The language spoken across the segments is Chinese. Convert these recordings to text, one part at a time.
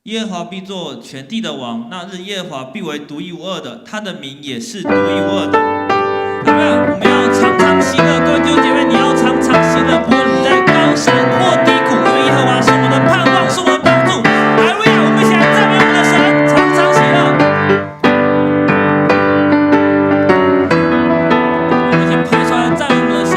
耶和华必作全地的王，那日耶和华必为独一无二的，他的名也是独一无二的。有没有？我们要常常喜乐，各位弟兄姐妹，你要常常喜乐，不论你在高山或低谷，因为耶和华是我们的盼望，是我们的帮助。哈利路亚！我们一起来赞美我们的神，常常喜乐。我们一起拍出来赞美我们的神。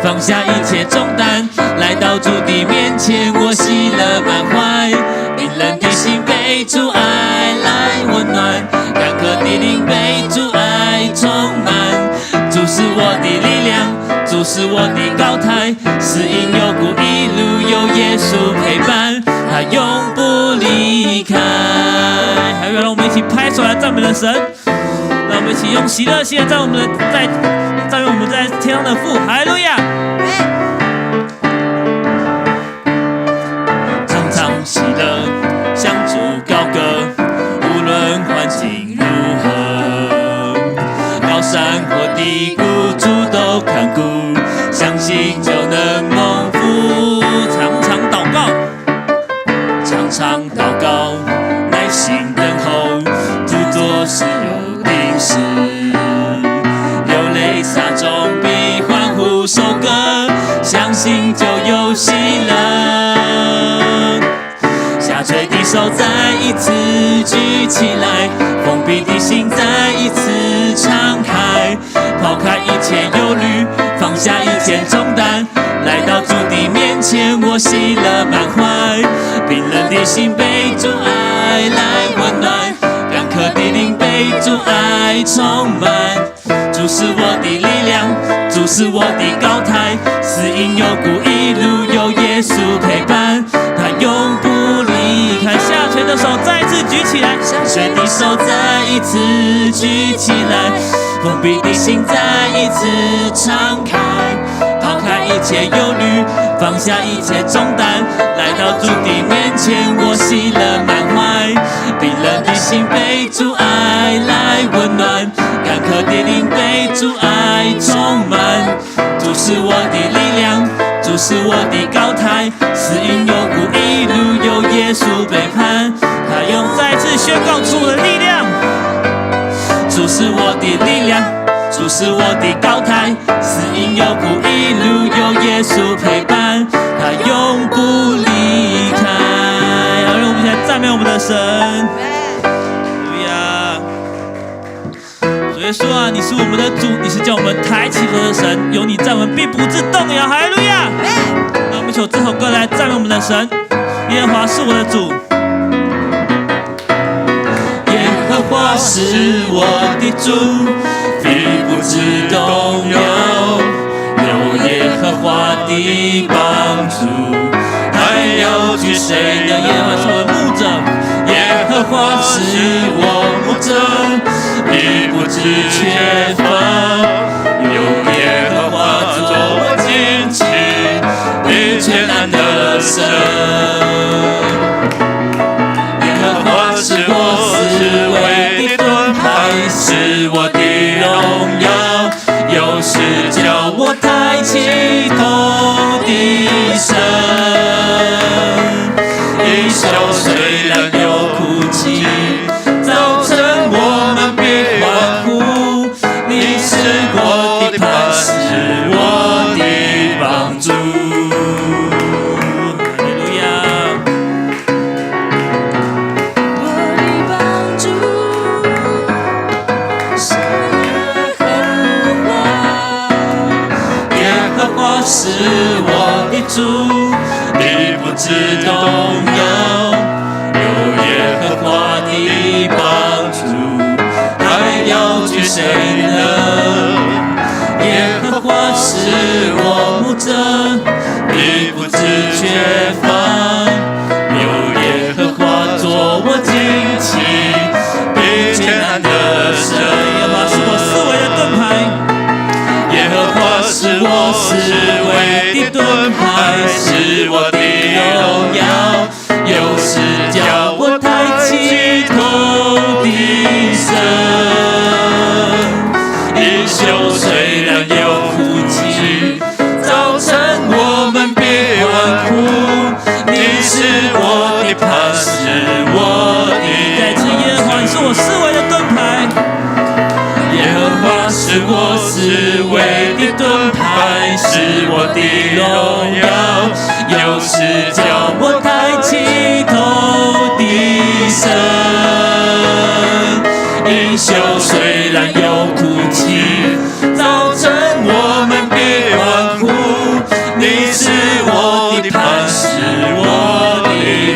放下一切重担，来到主的面前，我喜乐满怀。冰冷的心被主爱来温暖，干渴的灵被主爱充满。主是我的力量，主是我的高台，是因有故一路有耶稣陪伴，他永不离开。还有，让我们一起拍手来赞美的神，让我们一起用喜乐心来赞美我们在天上的父。哈利路亚！常常喜乐，向主高歌，无论环境如何，高山或低谷，主都看顾，相信就能蒙福。常常祷告，常常祷告，耐心等候，主做事有定时。撒种必欢呼收割，相信就有喜乐。下垂的手再一次举起来，封闭的心再一次敞开，抛开一切忧虑，放下一切重担，来到主的面前，我喜乐满怀。冰冷的心被主爱来温暖，干渴的灵被主爱充满。主是我的力量，主是我的高台，是因有故一路有耶稣陪伴，他永不离开。下垂的手再一次举起来，下垂的手再一次举起来，封闭的心再一次敞开，抛开一切忧虑，放下一切重担，来到主的面前，我喜乐满怀。冰冷的心被主爱来温暖，干渴的灵被主爱充满。主是我的力量，主是我的高台，是因有故一路有耶稣陪伴，他用再次宣告主的力量。主是我的力量，主是我的高台，是因有故一路有耶稣陪伴，他永不离开。好，让我们一起来赞美我们的神。耶稣啊，你是我们的主，你是叫我们抬起头的神，有你在我们必不致动摇。哈利路亚！那我们求这首歌来赞美我们的神。耶和华是我的主，耶和华是我的主，必不致动摇。有耶和华的帮助，还要惧谁呢？耶和华是我的牧者，耶和华是我牧者，必不致缺乏。有耶和华做我旌旗，必全安的神。耶和华是我思维的盾牌，是我的荣耀，有时叫我抬起头的神。一宿虽然有哭泣，早晨我们别欢呼，你是我的磐石，我的帮助。哈利路亚！我的帮助是耶和华是我的主，必不致动摇。了。耶和华是我牧者，必不致缺乏。有耶和华作我旌旗，必艰难得胜。耶和华是我四围的盾牌，耶和华是我四围的盾牌，是我的荣耀，又是叫我抬起头的神。英雄虽然有哭泣，早晨我们别欢呼，你是我的磐石，我的再次耶和华是我四围的盾牌，耶和华是我四围的盾牌，是我的荣耀，又是叫我抬起头的神。英雄虽然有哭泣，早晨我们别欢呼，你是我的磐石，我的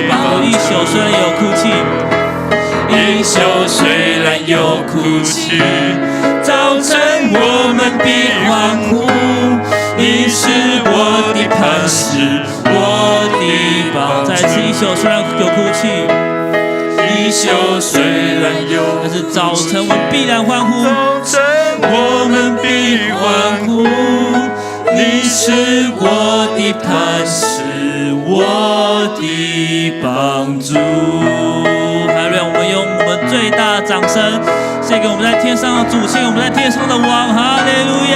帮助。英雄虽然有哭泣，英雄虽然有哭泣，早晨我们必欢呼，你是我的磐石，我的帮助。再次英雄虽然有哭泣，英雄虽然有但是早晨我们必然欢呼。早晨我们必欢呼，你是我的磐石，我的帮助。还让我们用我们最大的掌声献给我们在天上的主，献给我们在天上的王。哈利路亚！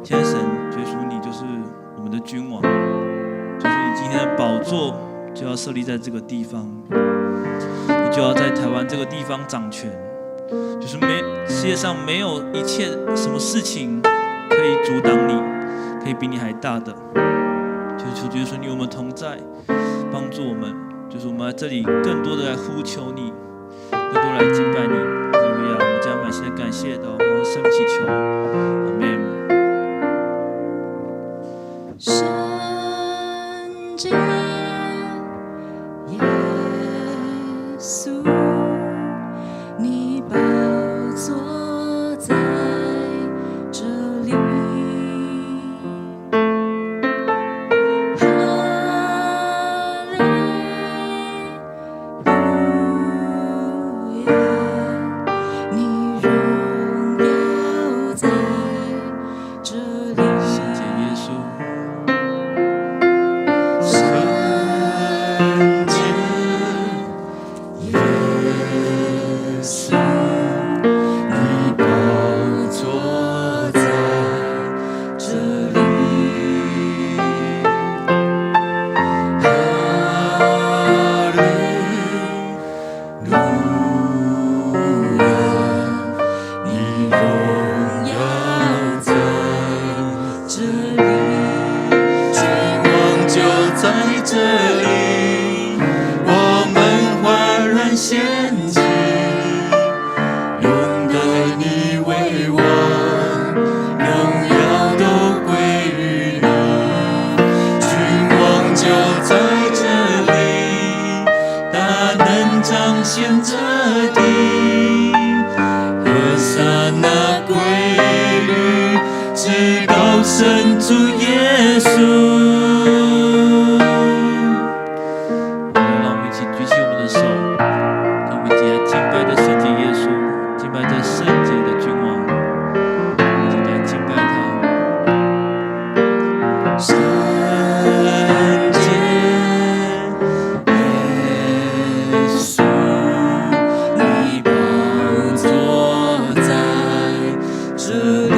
天神，耶稣，你就是我们的君王，就是你今天的宝座就要设立在这个地方，你就要在台湾这个地方掌权，就是世界上没有一切什么事情可以阻挡你，可以比你还大的。就是求耶稣你我们同在，帮助我们，就是我们在这里更多的来呼求你，更多来敬拜你。哈利路亚！我们将满心的感谢祷告，圣祈求，阿门。圣洁耶稣，你宝座在这里。哈利路亚，你荣耀在这里。圣洁耶稣。神主耶稣。让我们一起举起我们的手，让我们一起来敬拜这圣洁耶稣，敬拜这圣洁的君王，一起来敬拜他。圣洁耶稣，你宝座在这里。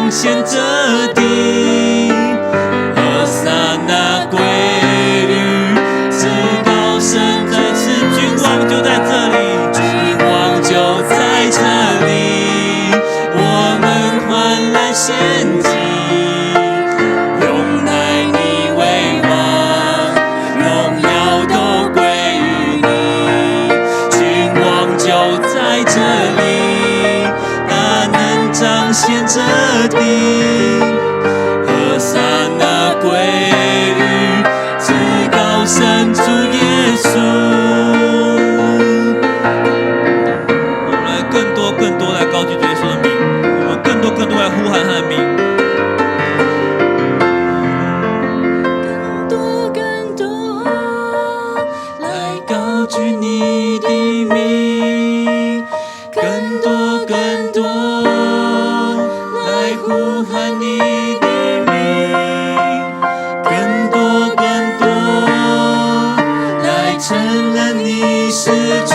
现这你的名，更多更多来承认你是主，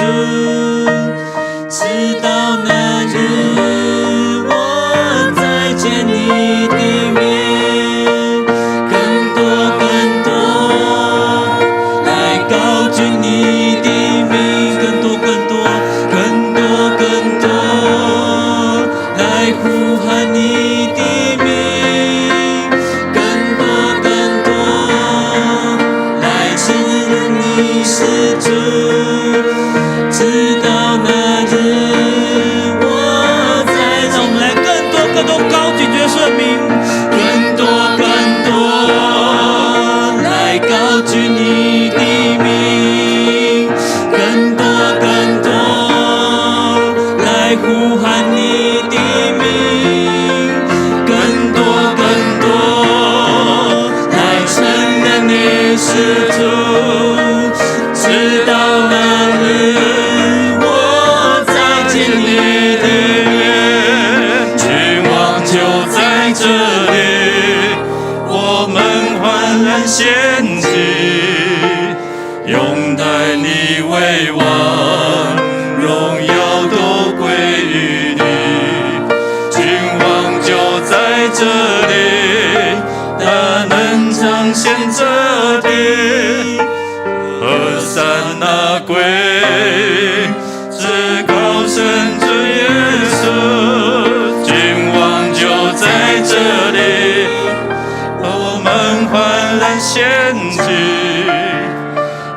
直到那日我再见你的面，更多更多来高举你的名，更多更多更多更多来呼喊你的名，更多更多来承认你是主，直到那日我再让我们来更多更多高举耶稣的名，更多更多来高举你的名，更多更多来呼喊你的名，更多更多来承认你是主，直到那日我再见你的面，君王就在这里，我们焕然献祭，拥戴你为王，荣耀都归于你。君王就在这里，他能彰显这地。和散那归，至高神主耶稣，君王就在这里，我们焕然献祭，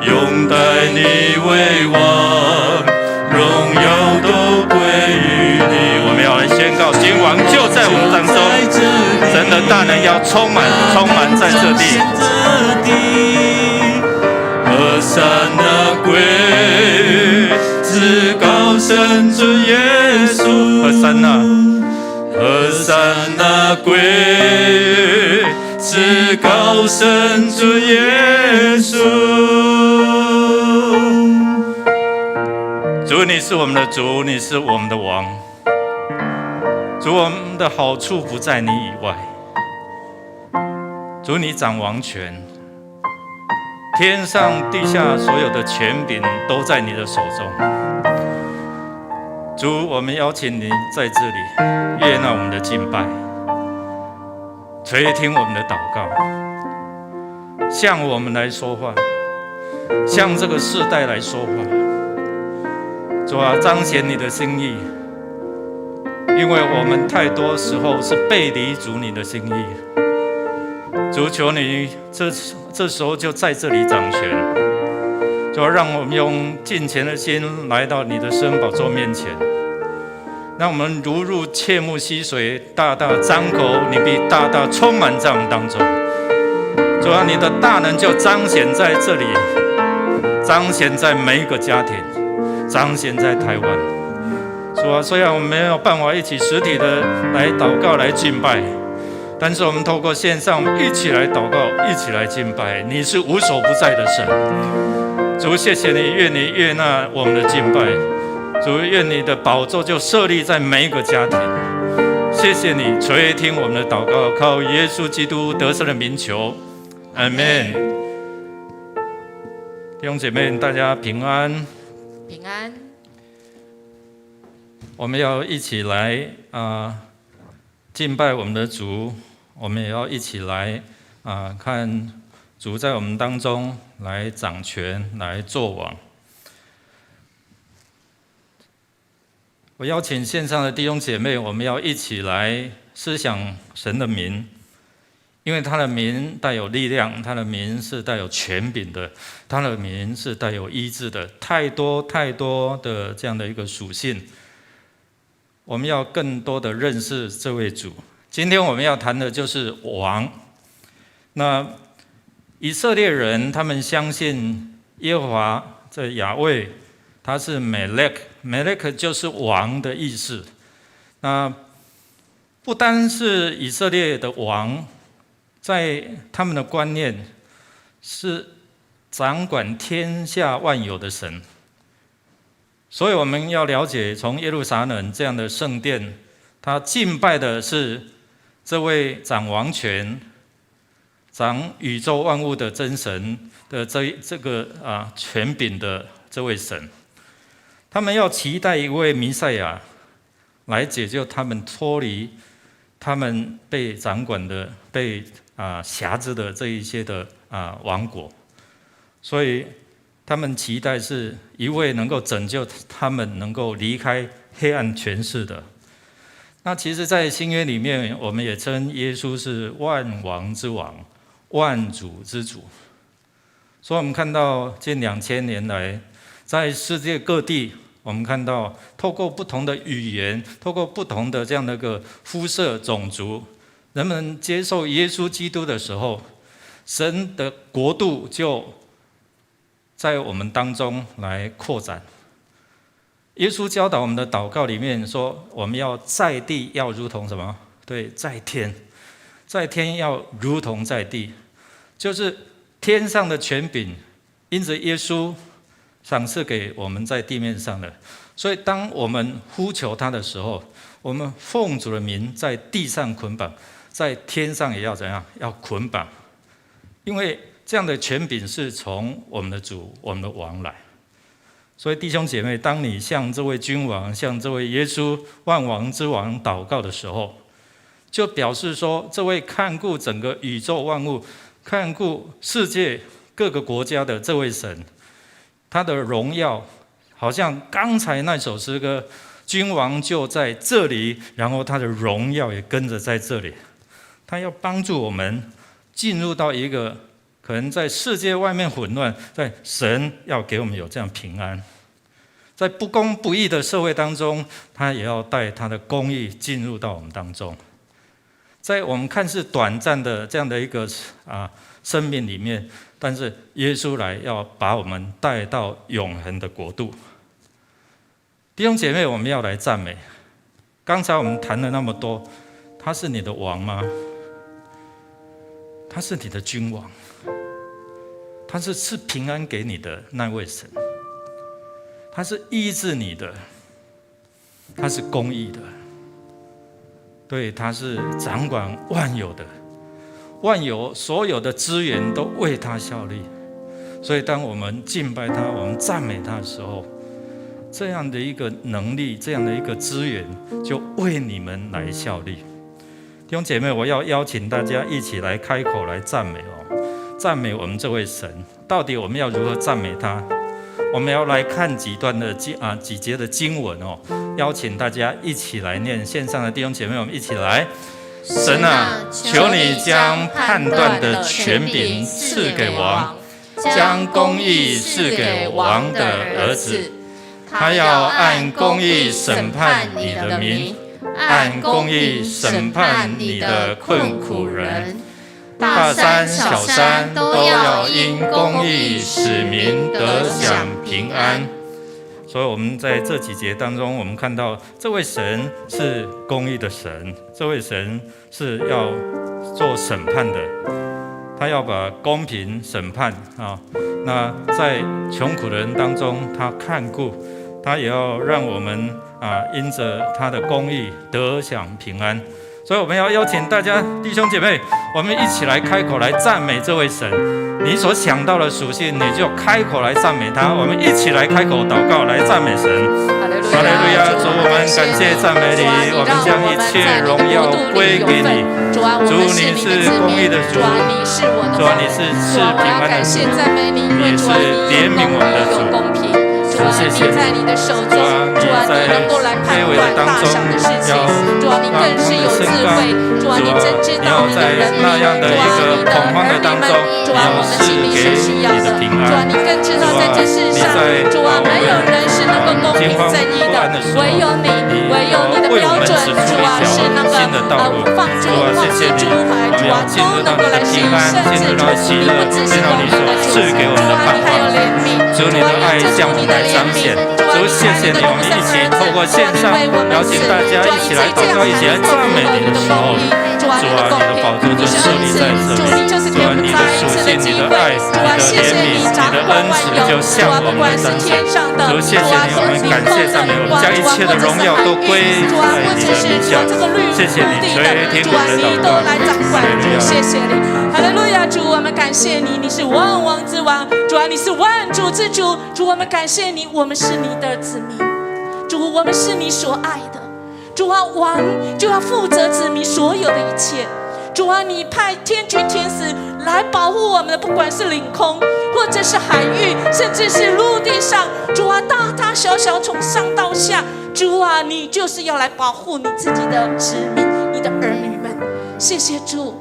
拥戴你为王，荣耀都归于你。我们要来宣告，君王就在我们当中，神的大能要充满在这地。和散那归，至高神主耶稣。和散那归，至高神主耶稣。主，你是我们的主，你是我们的王。主，我们的好处不在你以外。主，你掌王权。天上地下所有的权柄都在你的手中。主，我们邀请你在这里悦纳我们的敬拜，垂听我们的祷告，向我们来说话，向这个世代来说话。主啊，彰显你的心意，因为我们太多时候是背离主你的心意。主，求你这时候就在这里掌权，就让我们用敬虔的心来到你的施恩宝座面前，让我们如入切慕溪水，大大张口，你必大大充满在我们当中。主啊，你的大能就彰显在这里，彰显在每一个家庭，彰显在台湾。主啊，虽然我们没有办法一起实体的来祷告来敬拜，但是我们透过线上，我们一起来祷告，一起来敬拜。你是无所不在的神。主，谢谢你，愿你悦纳我们的敬拜。主，愿你的宝座就设立在每一个家庭。谢谢你垂听我们的祷告，靠耶稣基督得胜的名求，阿们。弟兄姐妹，大家平安。平安。我们要一起来敬拜我们的主，我们也要一起来看主在我们当中来掌权，来作王。我邀请线上的弟兄姐妹，我们要一起来思想神的名，因为他的名带有力量，他的名是带有权柄的，他的名是带有医治的，太多太多的这样的一个属性。我们要更多的认识这位主。今天我们要谈的就是王。那以色列人他们相信耶和华这亚卫，他是美勒克，美勒克就是王的意思。那不单是以色列的王，在他们的观念是掌管天下万有的神。所以我们要了解，从耶路撒冷这样的圣殿，他敬拜的是这位掌王权、掌宇宙万物的真神的这个权柄的这位神，他们要期待一位弥赛亚来解救他们，脱离他们被掌管的、被辖制的这一些的王国，所以他们期待是一位能够拯救他们，能够离开黑暗权势的。那其实，在新约里面，我们也称耶稣是万王之王、万主之主。所以我们看到近2000年来，在世界各地，我们看到透过不同的语言，透过不同的这样的一个肤色、种族，人们接受耶稣基督的时候，神的国度就在我们当中来扩展。耶稣教导我们的祷告里面说，我们要在地要如同什么？对，在天，在天要如同在地，就是天上的权柄，因着耶稣赏赐给我们在地面上的。所以当我们呼求他的时候，我们奉主的名在地上捆绑，在天上也要怎样？要捆绑，因为这样的权柄是从我们的主、我们的王来。所以弟兄姐妹，当你向这位君王、向这位耶稣万王之王祷告的时候，就表示说，这位看顾整个宇宙万物、看顾世界各个国家的这位神，他的荣耀好像刚才那首诗歌，君王就在这里，然后他的荣耀也跟着在这里。他要帮助我们进入到一个可能在世界外面混乱，在神要给我们有这样平安。在不公不义的社会当中，他也要带他的公义进入到我们当中。在我们看似短暂的这样的一个生命里面，但是耶稣来要把我们带到永恒的国度。弟兄姐妹，我们要来赞美。刚才我们谈了那么多，他是你的王吗？他是你的君王，他是赐平安给你的那位神，他是医治你的，他是公义的，对，他是掌管万有的，万有所有的资源都为他效力。所以当我们敬拜他，我们赞美他的时候，这样的一个能力，这样的一个资源就为你们来效力。弟兄姐妹，我要邀请大家一起来开口来赞美赞美我们这位神。到底我们要如何赞美他？我们要来看几节的经文邀请大家一起来念。线上的弟兄姐妹，我们一起来。神啊，求你将判断的权柄赐给王，将公义赐给王的儿子。他要按公义审判你的民，按公义审判你的困苦人。大山小山都要因公义使民得享平安。所以我们在这几节当中，我们看到这位神是公义的神，这位神是要做审判的，他要把公平审判那在穷苦的人当中，他看顾，他也要让我们因着他的公义得享平安。所以我们要邀请大家弟兄姐妹，我们一起来开口来赞美这位神。你所想到的属性，你就开口来赞美他。我们一起来开口祷告来赞美神。哈利路亚！主，我们感谢赞美你，我们将一切荣耀归给你。主，你是公义的主，主，你是赐平安的主，你是怜悯我们的主。主，谢谢你，主啊，你在卑微的当中要让我们升高，主啊，你要在那样的一个恐慌的当中，你要赐给你的平安。主啊，你在没有人是能够公平正义的，唯有你的标准，主啊，是那个放诸谢谢你，我们要进入到你的平安，进入到喜乐，进入到你所赐给我们的盼望。主，你的爱向我们来彰显。主，谢谢你，我们一起透过线上邀请大家一起来祷告，一起来赞美你的时候，主啊，你的宝座就设立在这里。主啊，你的属性、你的爱、你的怜悯、你的恩慈，有。主啊，不管是天上的，主谢谢你，我们感谢赞美，我们将一切的荣耀都归在你的名下。谢谢你，垂听我们的祷告。谢谢你，哈利路亚！主，我们感谢你，你是万王之王，主啊，你是万主之主。主，我们感谢你，我们是你的子民。主，我们是你所爱的。主啊，王就要负责子民所有的一切。主啊，你派天军天使来保护我们的，不管是领空，或者是海域，甚至是陆地上。主啊，大大小小，从上到下，主啊，你就是要来保护你自己的子民，你的儿女们。谢谢主，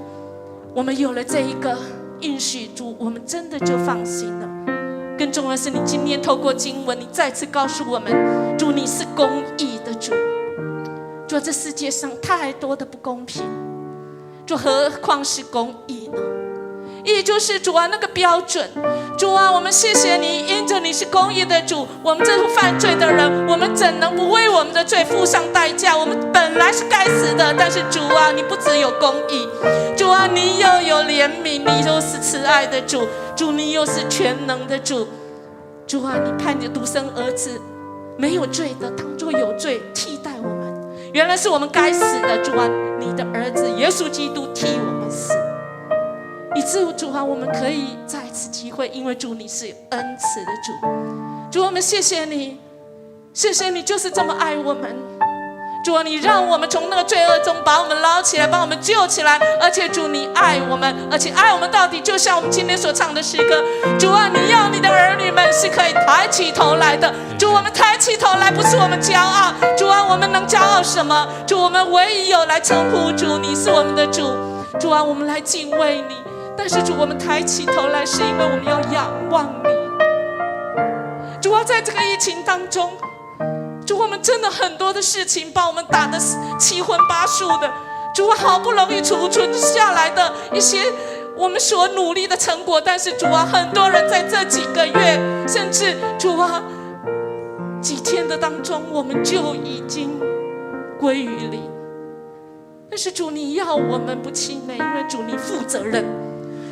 我们有了这一个应许，主，我们真的就放心了。更重要的是，你今天透过经文，你再次告诉我们，主，你是公义的主。主啊，这世界上太多的不公平，主，何况是公义呢？义就是主啊那个标准。主啊，我们谢谢你，因着你是公义的主，我们这犯罪的人，我们怎能不为我们的罪付上代价？我们本来是该死的，但是主啊，你不只有公义，主啊，你又有怜悯，你又是慈爱的主，主，你又是全能的主。主啊，你派你的独生儿子，没有罪的当作有罪，替代我们。原来是我们该死的，主啊，你的儿子耶稣基督替我们死，以至于主啊，我们可以再一次机会，因为主你是恩慈的主。主，我们谢谢你，谢谢你就是这么爱我们。主啊，你让我们从那个罪恶中把我们捞起来，把我们救起来，而且主你爱我们，而且爱我们到底，就像我们今天所唱的诗歌。主啊，你要你的儿女们是可以抬起头来的。主，我们抬起头来不是我们骄傲，主啊，我们能骄傲什么？主，我们唯有来称呼主，你是我们的主。主啊，我们来敬畏你，但是主，我们抬起头来是因为我们要仰望你。主啊，在这个疫情当中，主，我们真的很多的事情把我们打得七荤八素的。主啊，好不容易储存下来的一些我们所努力的成果，但是主啊，很多人在这几个月，甚至主啊几天的当中，我们就已经归于零。但是主，你要我们不气馁，因为主你负责任。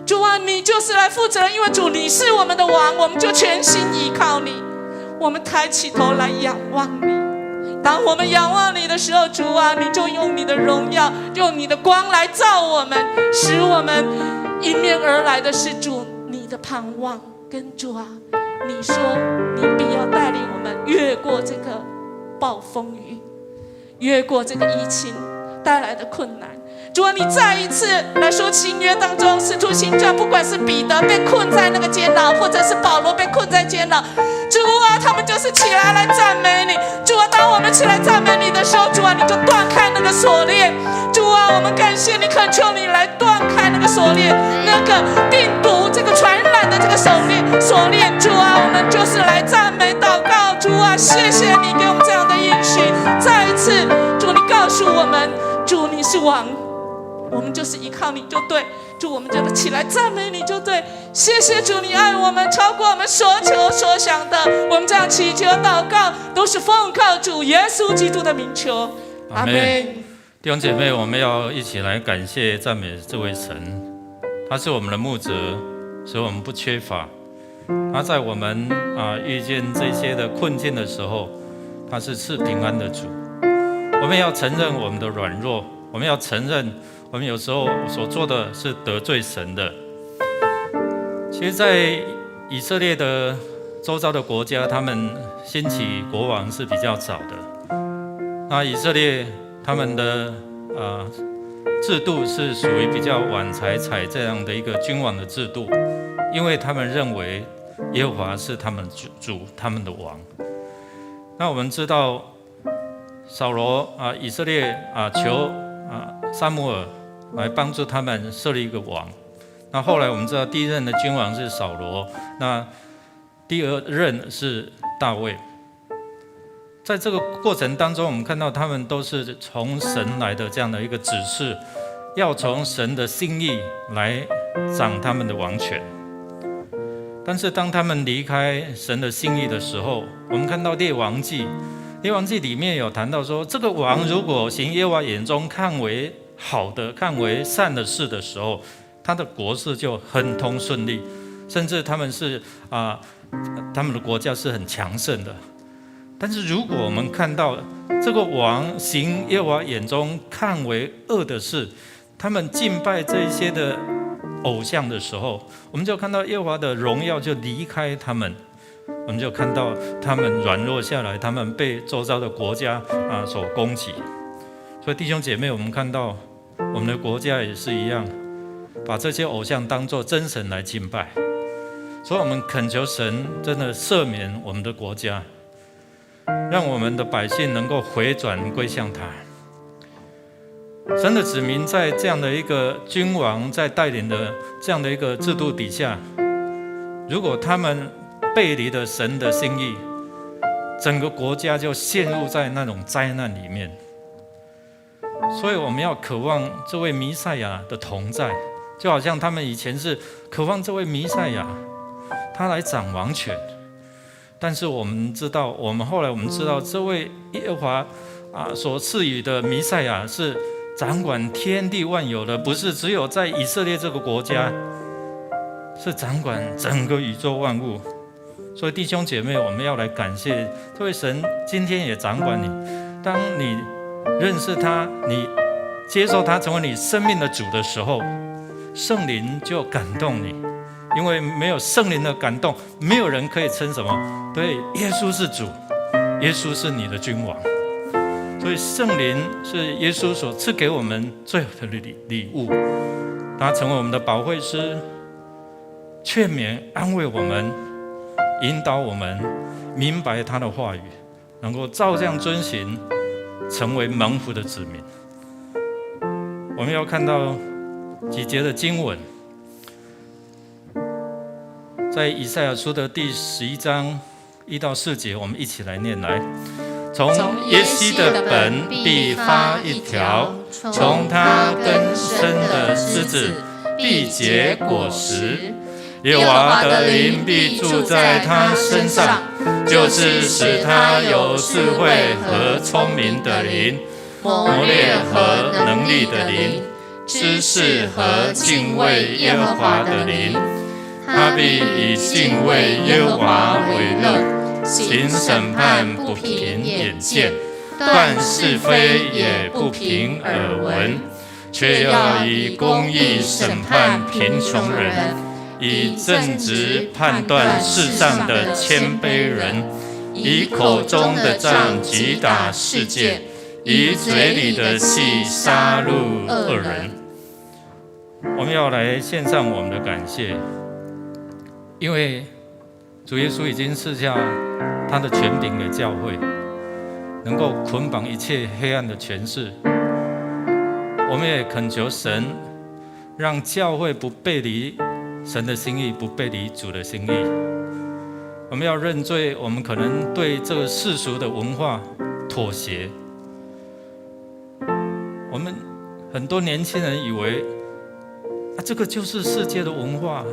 主啊，你就是来负责任，因为主你是我们的王，我们就全心依靠你。我们抬起头来仰望你。当我们仰望你的时候，主啊，你就用你的荣耀，用你的光来照我们，使我们迎面而来的是主你的盼望。跟主啊，你说你必要带领我们越过这个暴风雨，越过这个疫情带来的困难。主啊，你再一次来说新约当中使徒行传，不管是彼得被困在那个监牢，或者是保罗被困在监牢，主啊，他们就是起来赞美你。主啊，当我们起来赞美你的时候，主啊，你就断开那个锁链。主啊，我们感谢你，恳求你来断开那个锁链，那个病毒这个传染的这个锁链。主啊，我们就是来赞美祷告。主啊，谢谢你给我们这样的应许。再一次，主，你告诉我们，主你是王，我们就是依靠你就对。主，我们就起来赞美你就对。谢谢主，你爱我们超过我们所求所想的。我们这样祈求祷告，都是奉靠主耶稣基督的名求。阿们。弟兄姐妹，我们要一起来感谢赞美这位神，他是我们的牧者，所以我们不缺乏。他在我们遇见这些的困境的时候，他是赐平安的主。我们要承认我们的软弱，我们要承认我们有时候所做的是得罪神的。其实在以色列的周遭的国家，他们兴起国王是比较早的。那以色列他们的制度是属于比较晚才采这样的一个君王的制度，因为他们认为耶和华是他们主，他们的王。那我们知道扫罗以色列求撒母耳来帮助他们设立一个王。那后来我们知道第一任的君王是扫罗，那第二任是大卫。在这个过程当中，我们看到他们都是从神来的这样的一个指示，要从神的心意来掌他们的王权。但是当他们离开神的心意的时候，我们看到列王记里面有谈到说，这个王如果行耶和华眼中看为好的、看为善的事的时候，他的国事就亨通顺利。甚至他们是他们的国家是很强盛的。但是如果我们看到这个王行耶和华眼中看为恶的事，他们敬拜这些的偶像的时候，我们就看到耶和华的荣耀就离开他们，我们就看到他们软弱下来，他们被周遭的国家所攻击。所以弟兄姐妹，我们看到我们的国家也是一样，把这些偶像当作真神来敬拜。所以我们恳求神真的赦免我们的国家，让我们的百姓能够回转归向他。神的子民在这样的一个君王在带领的这样的一个制度底下，如果他们背离了神的心意，整个国家就陷入在那种灾难里面。所以我们要渴望这位弥赛亚的同在，就好像他们以前是渴望这位弥赛亚他来掌王权。但是我们后来知道这位耶和华所赐予的弥赛亚是掌管天地万有的，不是只有在以色列这个国家，是掌管整个宇宙万物。所以弟兄姐妹，我们要来感谢这位神今天也掌管你。当你认识他，你接受他成为你生命的主的时候，圣灵就感动你。因为没有圣灵的感动，没有人可以称什么？对，耶稣是主，耶稣是你的君王。所以圣灵是耶稣所赐给我们最好的礼物，他成为我们的保惠师，劝勉安慰我们，引导我们明白他的话语，能够照这样遵行，成为蒙福的子民。我们要看到几节的经文，在以赛亚书的第11章1到4节，我们一起来念来。从耶西的本必发一条，从他根生的枝子必结果实。耶和华的灵必住在他身上，就是使他有智慧和聪明的灵，磨练和能力的灵，知识和敬畏耶和华的灵。他必以敬畏耶和华为乐，行审判不凭眼见，断是非也不凭耳闻，却要以公义审判贫穷人，以正直判断世上的谦卑人，以口中的杖击打世界，以嘴里的气杀戮恶人。我们要来献上我们的感谢，因为主耶稣已经赐下他的权柄给教会，能够捆绑一切黑暗的权势。我们也恳求神，让教会不背离神的心意，不背离主的心意。我们要认罪，我们可能对这个世俗的文化妥协。我们很多年轻人以为这个就是世界的文化，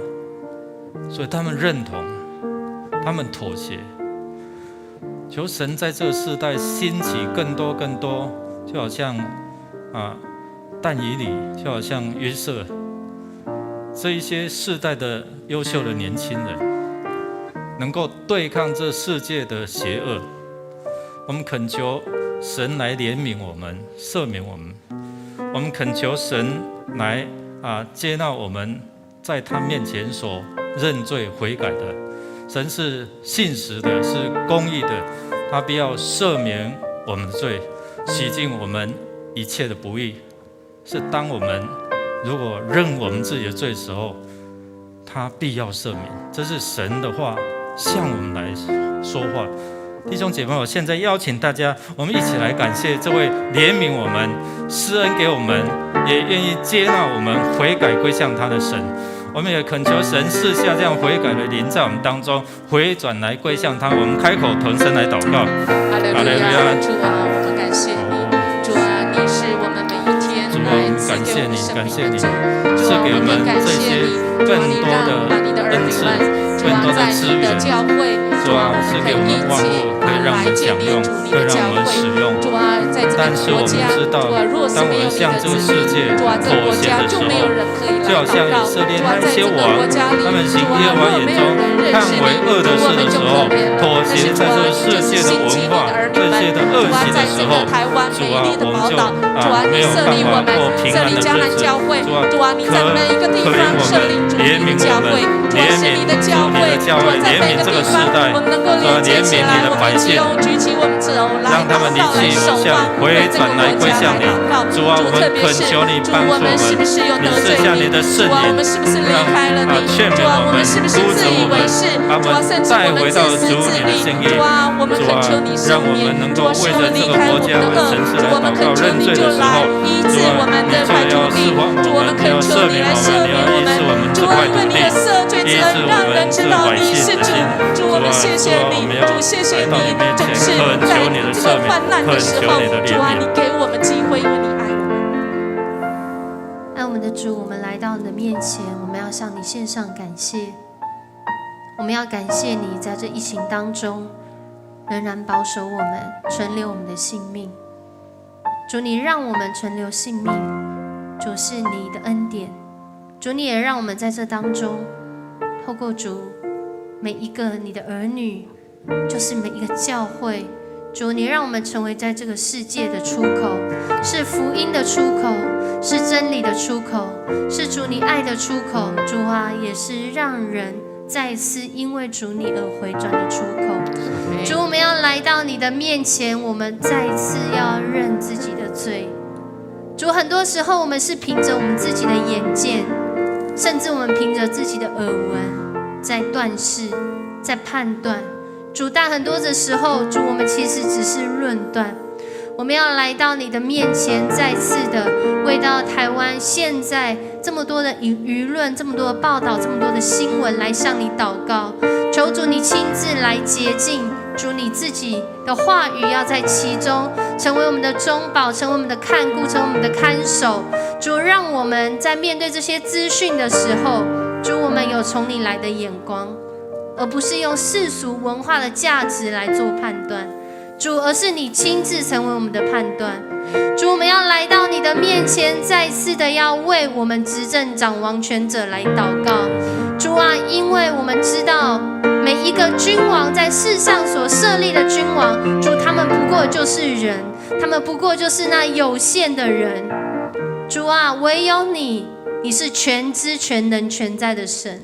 所以他们认同，他们妥协。求神在这个世代兴起更多，就好像但以理，就好像约瑟，这一些世代的优秀的年轻人，能够对抗这世界的邪恶。我们恳求神来怜悯我们，赦免我们。我们恳求神来接纳我们在他面前所认罪悔改的。神是信实的，是公义的，他必要赦免我们的罪，洗净我们一切的不义。是当我们如果认我们自己的罪的时候，他必要赦免。这是神的话向我们来说话。弟兄姐妹，我现在邀请大家，我们一起来感谢这位怜悯我们、施恩给我们，也愿意接纳我们悔改归向他的神。我们也恳求神赐下这样悔改的灵在我们当中，回转来归向他。我们开口同声来祷告。哈利路亚！主啊，我们感谢你，主啊，你是我们每一天来赐给我们生命的主。赐给我们这些更多的恩赐，更多的资源。主啊，我们可以一起来建立主你的教会。主啊，在这个国家，主啊，若是没有你的子民，主啊，这个国家就没有人可以来祷告。主啊，在这个国家里，主啊，若没有人认识你，我们就可怜了。但是主啊，你就是兴起你的儿女们，主啊，在这个台湾美丽的宝岛，主啊，你设立我们，设立迦南教会，主啊，你在每一个地方设立主你的教会，主啊，是你的教会，主啊，在每个地方我们能够连接起来，我们一起用举起我们手来祷告，来守望，为这个国家来祷告。主，特别是主，我们是不是有得罪你？主啊，我们是不是离开了你？主啊，我们是不是自以为是？主啊，甚至我们自私自利。主啊，我们恳求你赦免。主啊，是我们离开我们的恶。主，我们恳求你就来医治我们的块土地。主，我们恳求你来赦免我们。主啊，因为你的赦罪之恩，让人知道你是主。主，我们谢谢你。主，谢谢你，总是在这个患难的时候，主啊，你给我们机会，因为你爱我们。爱我们的主，我们来到你的面前，我们要向你献上感谢。我们要感谢你在这疫情当中仍然保守我们，存留我们的性命。主，你让我们存留性命，主是你的恩典。主，你也让我们在这当中，透过主每一个你的儿女，就是每一个教会。主，你让我们成为在这个世界的出口，是福音的出口，是真理的出口，是主你爱的出口。主啊，也是让人再次因为主你而回转的出口。主，我们要来到你的面前，我们再次要认自己的罪。主，很多时候我们是凭着我们自己的眼见，甚至我们凭着自己的耳闻，在断事，在判断。主，但很多的时候，主，我们其实只是论断。我们要来到你的面前，再次的为到台湾现在这么多的舆论，这么多的报道，这么多的新闻来向你祷告，求主你亲自来洁净。主，你自己的话语要在其中成为我们的中保，成为我们的看顾，成为我们的看守。主，让我们在面对这些资讯的时候，主，我们有从你来的眼光，而不是用世俗文化的价值来做判断。主，而是你亲自成为我们的判断。主，我们要来到你的面前，再次的要为我们执政掌王权者来祷告。主啊，因为我们知道每一个君王在世上所设立的君王，主，他们不过就是人，他们不过就是那有限的人。主啊，唯有你是全知全能全在的神。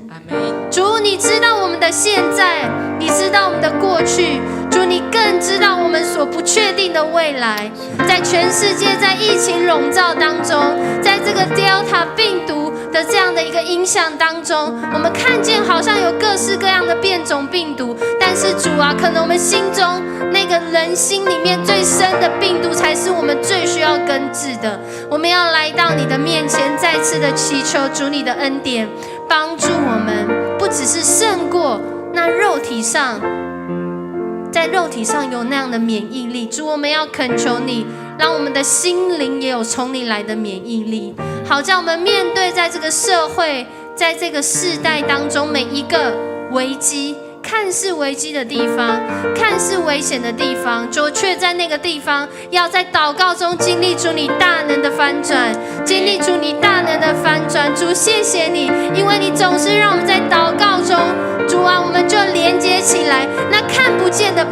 主，你知道我们的现在，你知道我们的过去，主，你更知道我们所不确定的未来。在全世界在疫情笼罩当中，在这个 Delta 病毒的这样的一个影响当中，我们看见好像有各式各样的变种病毒，但是主啊，可能我们心中那个人心里面最深的病毒才是我们最需要根治的。我们要来到你的面前，再次的祈求主你的恩典，帮助我们不只是胜过那肉体上，在肉体上有那样的免疫力。主，我们要恳求你，让我们的心灵也有从你来的免疫力，好叫我们面对在这个社会，在这个世代当中每一个危机，看似危机的地方，看似危险的地方，主，却在那个地方要在祷告中经历出你大能的翻转，经历出你大能的翻转。主，谢谢你，因为你总是让我们在祷告中，主啊，我们就连接起来，那看不见的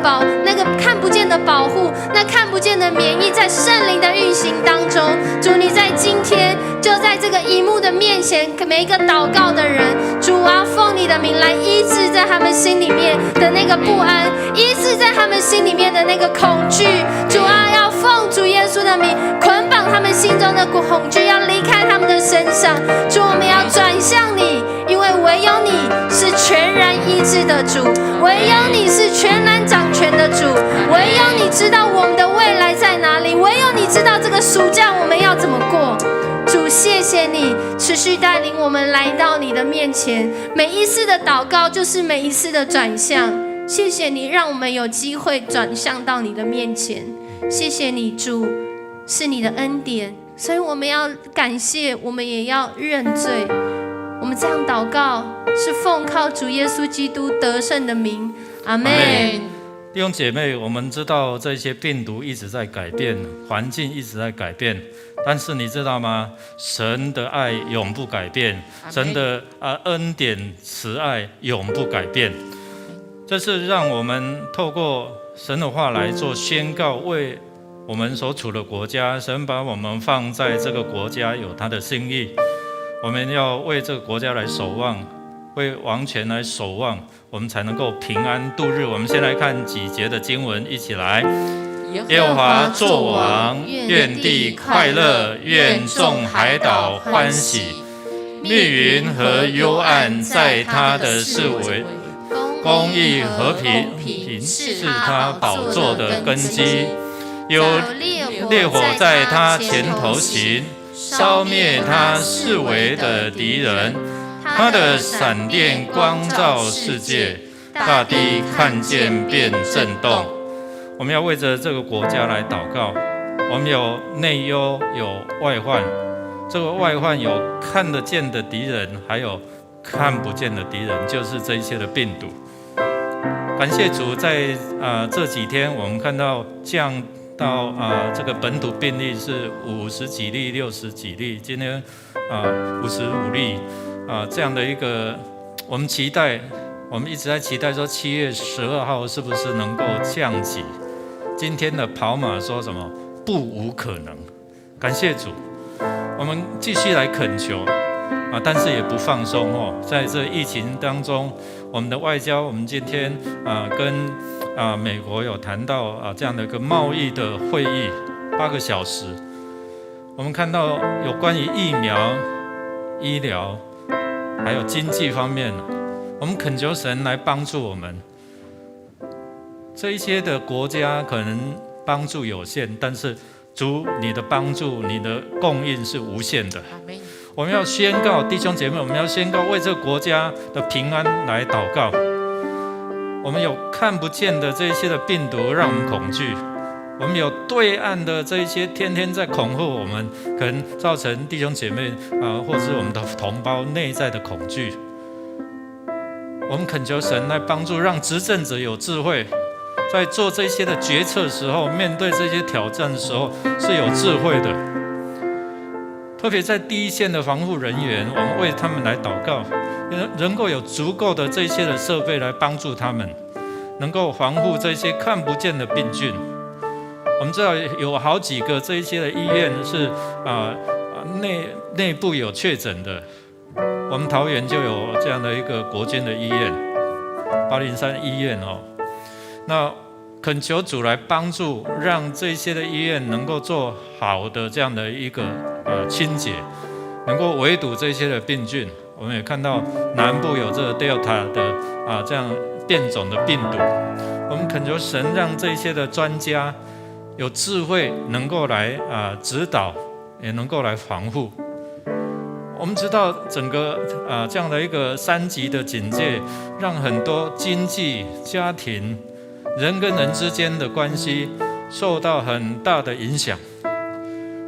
那个看不见的保护，那看不见的免疫，在圣灵的运行当中。主，你在今天就在这个荧幕的面前，每一个祷告的人，主啊，奉你的名来医治在他们心里面的那个不安，医治在他们心里面的那个恐惧。主啊，要奉主耶稣的名捆绑他们心中的恐惧，要离开他们的身上。主，我们要转向你，因为唯有你是全然医治的主，唯有你是全然掌权的主，唯有你知道我们的未来在哪里，唯有你知道这个暑假我们要怎么过。主，谢谢你持续带领我们来到你的面前，每一次的祷告就是每一次的转向。谢谢你让我们有机会转向到你的面前，谢谢你，主，是你的恩典，所以我们要感谢，我们也要认罪。我们这样祷告是奉靠主耶稣基督得胜的名，阿门。弟兄姐妹，我们知道这些病毒一直在改变，环境一直在改变，但是你知道吗？神的爱永不改变，神的恩典慈爱永不改变。这是让我们透过神的话来做宣告，为我们所处的国家，神把我们放在这个国家有他的心意，我们要为这个国家来守望，为王权来守望，我们才能够平安度日。我们先来看几节的经文，一起来。耶和华作王，愿地快乐，愿众海岛欢喜。密云和幽暗在他的四围，公义和平是他宝座的根基。有烈火在他前头行，烧灭他四围的敌人。他的闪电光照世界，大地看见便震动。我们要为着这个国家来祷告。我们有内忧，有外患。这个外患有看得见的敌人，还有看不见的敌人，就是这一些的病毒。感谢主，在这几天我们看到降到这个本土病例是50几例、60几例，今天55例这样的一个，我们期待，我们一直在期待说7月12号是不是能够降级。今天的跑马说什么？不无可能。感谢主，我们继续来恳求但是也不放松哦。在这疫情当中，我们的外交，我们今天跟美国有谈到这样的一个贸易的会议，8个小时。我们看到有关于疫苗、医疗，还有经济方面，我们恳求神来帮助我们。这一些的国家可能帮助有限，但是主你的帮助、你的供应是无限的。我们要宣告，弟兄姐妹，我们要宣告为这个国家的平安来祷告。我们有看不见的这些的病毒让我们恐惧，我们有对岸的这一些天天在恐吓我们，可能造成弟兄姐妹或是我们的同胞内在的恐惧。我们恳求神来帮助，让执政者有智慧，在做这些的决策的时候，面对这些挑战的时候是有智慧的。特别在第一线的防护人员，我们为他们来祷告，能够有足够的这些的设备来帮助他们，能够防护这些看不见的病菌。我们知道有好几个这一些的医院是内部有确诊的，我们桃园就有这样的一个国军的医院，803医院哦。那恳求主来帮助，让这些的医院能够做好的这样的一个清洁，能够围堵这些的病菌。我们也看到南部有这个 Delta 的这样变种的病毒，我们恳求神让这些的专家有智慧，能够来指导，也能够来防护。我们知道整个这样的一个3级的警戒，让很多经济、家庭、人跟人之间的关系受到很大的影响。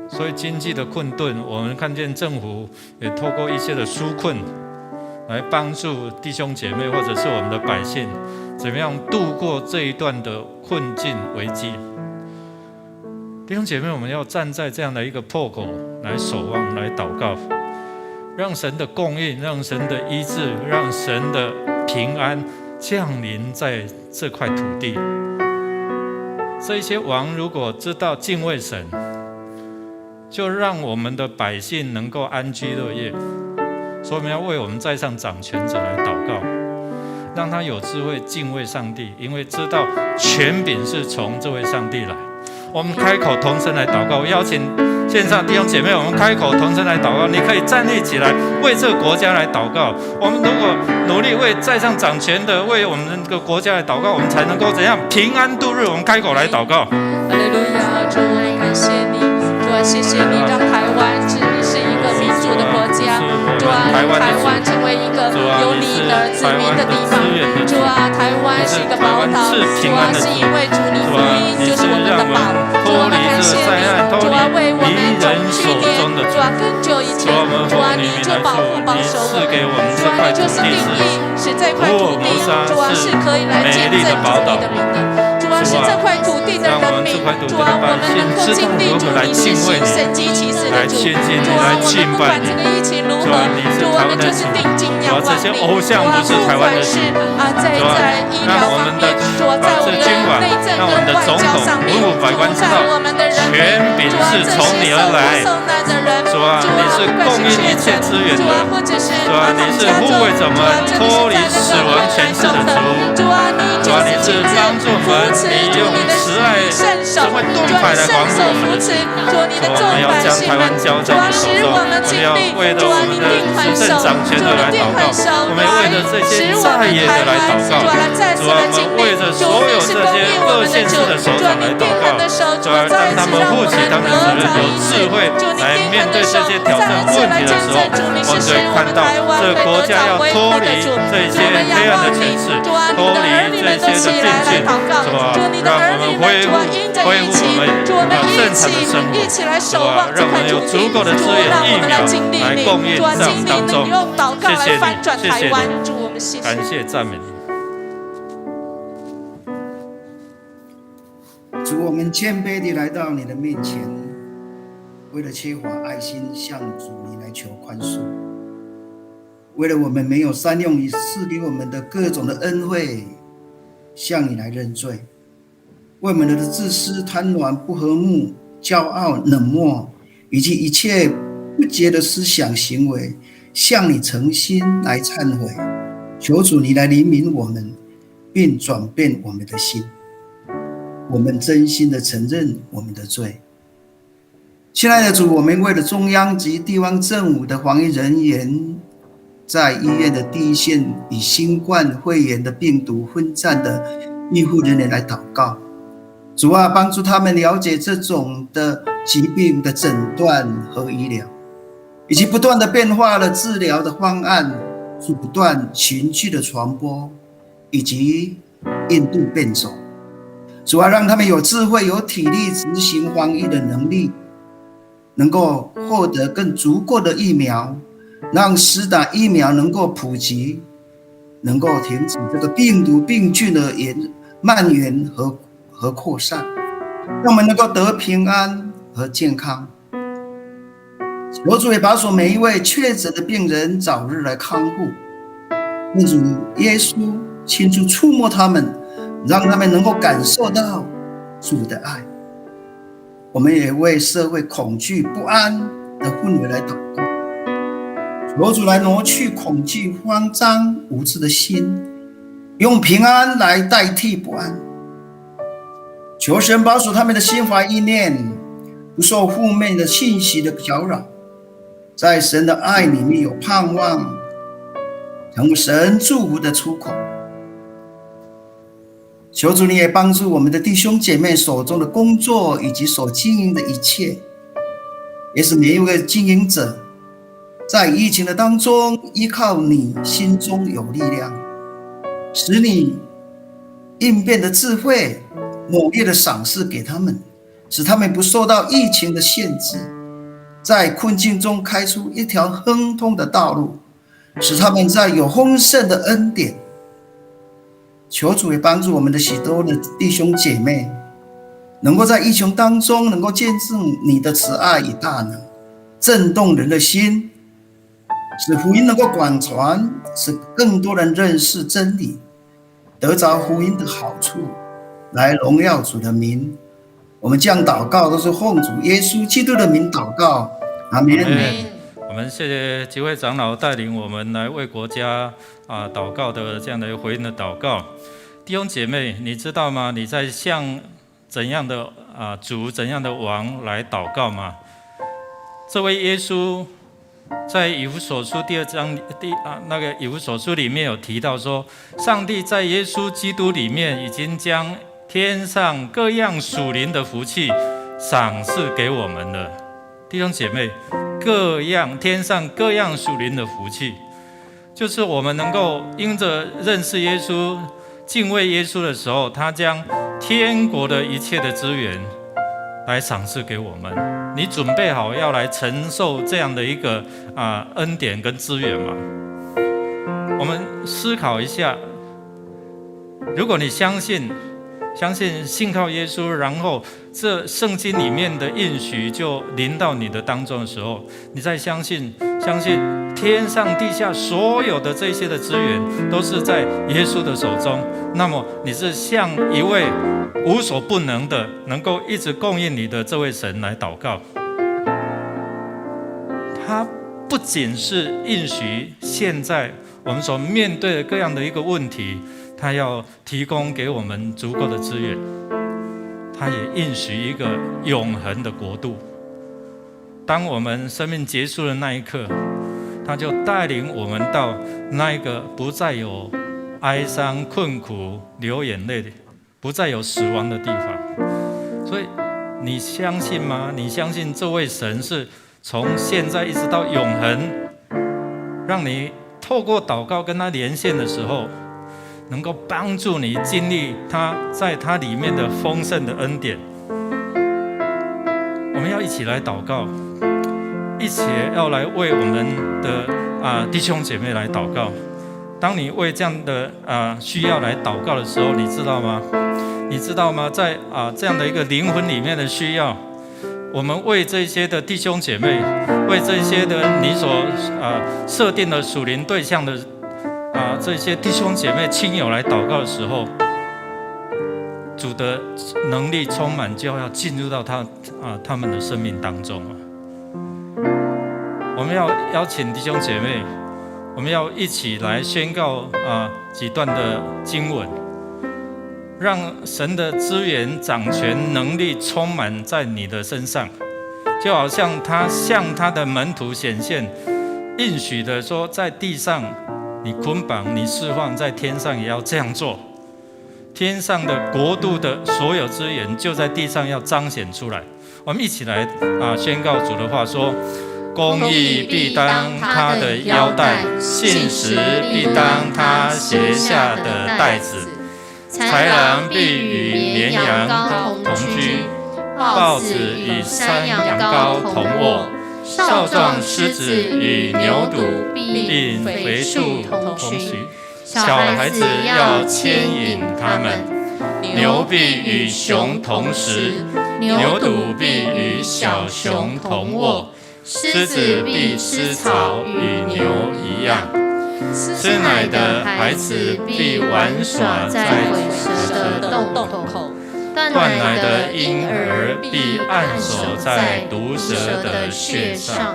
所以经济的困顿，我们看见政府也透过一些的纾困来帮助弟兄姐妹或者是我们的百姓，怎么样度过这一段的困境危机。弟兄姐妹，我们要站在这样的一个破口来守望，来祷告，让神的供应，让神的医治，让神的平安降临在这块土地。这些王如果知道敬畏神，就让我们的百姓能够安居乐业。所以我们要为我们在上掌权者来祷告，让他有智慧敬畏上帝，因为知道权柄是从这位上帝来。我们开口同声来祷告，我邀请线上弟兄姐妹，我们开口同声来祷告。你可以站立起来，为这个国家来祷告。我们如果努力为在上掌权的，为我们这个国家来祷告，我们才能够怎样平安度日。我们开口来祷告。哈利路亚，主，我们感谢你，主啊，谢谢你让台湾是一个民主的国家。主主啊，台湾的台湾成为一个有你的子民的地方。主啊，台湾是一个宝岛。主啊，是因为主你福音就是我们的宝。主啊，感谢你。主啊，为我们从去年主啊更久以前，主啊你就保护保守我们。主啊，你就是定义使这块土地，主啊是可以来见证主你的名的。主啊，是这块土地的人民，主啊，我们能够经历主你施行神迹奇事的主。主啊，我们不管这个疫情如何，主我们就是定睛仰望你。主啊，不管是在医疗方面，主啊，在我们的内政跟外交上面，主在我们的人民，主啊，这些受难的人，主啊，你是供应一切资源的，主啊，或者是你是护卫者们脱离死亡权势的主。主啊，你就是帮助我们，你用慈爱智慧盾牌来保护我们的主。主啊，你的众百姓们，主啊，使我们经历，主啊，你定宽手，主啊，你定宽手，我们为了这些在野的来祷告，主啊，我们为着所有这些各县市的首长来祷告，主啊，让他们负起他们的责任，有智慧来面对这些挑战问题的时候，我们会看到这个国家要脱离这些黑暗的权势，脱离这些的禁忌，主啊，让我们恢复我们正常的生活，主啊，让我们有足够的资源疫苗来供应这样当中。谢谢你，谢谢你，感谢赞美你。主，我们谦卑地来到你的面前，为了缺乏爱心，向主你来求宽恕；为了我们没有善用你赐给我们的各种的恩惠，向你来认罪；为我们的自私、贪婪、不和睦、骄傲、冷漠，以及一切不洁的思想行为，向你诚心来忏悔。求主你来怜悯我们，并转变我们的心。我们真心的承认我们的罪。亲爱的主，我们为了中央及地方政府的防疫人员，在医院的第一线与新冠肺炎的病毒混战的医护人员来祷告。主啊，帮助他们了解这种的疾病的诊断和医疗，以及不断的变化的治疗的方案，阻断群聚的传播，以及印度变种。主啊，让他们有智慧、有体力执行防疫的能力，能够获得更足够的疫苗，让施打疫苗能够普及，能够停止这个病毒病菌的蔓延和扩散，让我们能够得平安和健康。求主也保守每一位确诊的病人早日来康复，愿主耶稣亲自触摸他们，让他们能够感受到主的爱。我们也为社会恐惧不安的氛围来祷告，求主来挪去恐惧、慌张、无知的心，用平安来代替不安。求神保守他们的心怀意念，不受负面的信息的搅扰，在神的爱里面有盼望，成为神祝福的出口。求主你也帮助我们的弟兄姐妹手中的工作以及所经营的一切，也是每一位经营者在疫情的当中依靠你，心中有力量，使你应变的智慧猛烈的赏赐给他们，使他们不受到疫情的限制，在困境中开出一条亨通的道路，使他们在有丰盛的恩典。求主也帮助我们的许多的弟兄姐妹，能够在疫情当中能够见证你的慈爱与大能，震动人的心，使福音能够广传，使更多人认识真理，得着福音的好处，来荣耀主的名。我们这样祷告都是奉主耶稣基督的名祷告，阿们。我们谢谢几位长老带领我们来为国家祷告的这样的回应的祷告。弟兄姐妹，你知道吗？你在向怎样的主、怎样的王来祷告吗？这位耶稣在以弗所书第2章那个以弗所书里面有提到说，上帝在耶稣基督里面已经将天上各样属灵的福气赏赐给我们了。弟兄姐妹，天上各样属灵的福气，就是我们能够因着认识耶稣、敬畏耶稣的时候，他将天国的一切的资源来赏赐给我们。你准备好要来承受这样的一个恩典跟资源吗？我们思考一下，如果你相信信靠耶稣，然后这圣经里面的应许就临到你的当中的时候，你再相信天上地下所有的这些的资源都是在耶稣的手中，那么你是向一位无所不能的，能够一直供应你的这位神来祷告。他不仅是应许现在我们所面对的各样的一个问题，他要提供给我们足够的资源，他也应许一个永恒的国度。当我们生命结束的那一刻，他就带领我们到那一个不再有哀伤、困苦、流眼泪，不再有死亡的地方。所以你相信吗？你相信这位神是从现在一直到永恒，让你透过祷告跟他连线的时候，能够帮助你经历他在他里面的丰盛的恩典。我们要一起来祷告，一起要来为我们的弟兄姐妹来祷告。当你为这样的需要来祷告的时候，你知道吗？在这样的一个灵魂里面的需要，我们为这些的弟兄姐妹，为这些的你所设定的属灵对象的这些弟兄姐妹亲友来祷告的时候，主的能力充满就要进入到他们的生命当中。我们要邀请弟兄姐妹，我们要一起来宣告几段的经文，让神的资源、掌权、能力充满在你的身上，就好像他向他的门徒显现，应许的说，在地上你捆绑、你释放，在天上也要这样做。天上的国度的所有资源就在地上要彰显出来。我们一起来宣告主的话说：公义必当他的腰带，信实必当他鞋下的带子。豺狼必与绵羊同居，豹子与山羊羔同卧，少壮狮子与牛犊并肥畜同行。小孩子要牵引他们，牛必与熊同食，牛犊必与小熊同卧，狮子必吃草，与牛一样。吃奶的孩子必玩耍在蝰蛇的洞口，断奶的婴儿必按手在毒蛇的穴上。